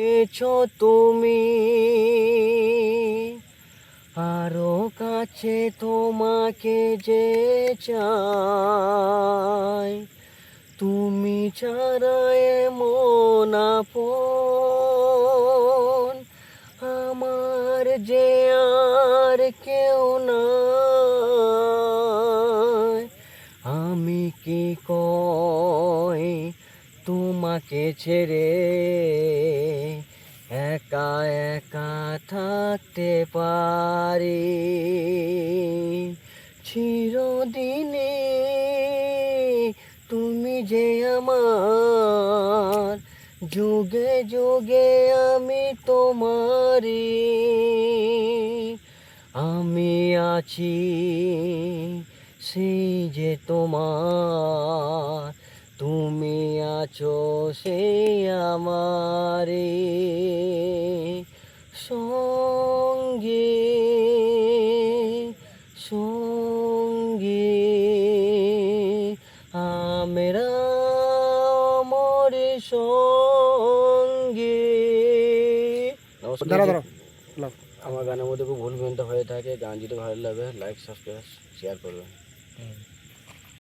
এছো তুমি আরো কাছে তোমাকে যে চাই, তুমি ছাড়া এমন আপন আমার যে আর কেউ নাই। আমি কি কই তোমাকে ছেড়ে একা একা থাকতে পারি, চিরদিনে তুমি যে আমার, যুগে যুগে আমি তোমারি। আমি আছি সেই যে তোমার, তুমি আছো সেই আমারে সঙ্গে সঙ্গে আমরা মরে সঙ্গে। দাঁড়া দাঁড়া। আমার গানের মধ্যে খুব ভুল ভ্রান্তি হয়ে থাকে। গান যদি ভালো লাগে লাইক সাবস্ক্রাইব শেয়ার করবেন।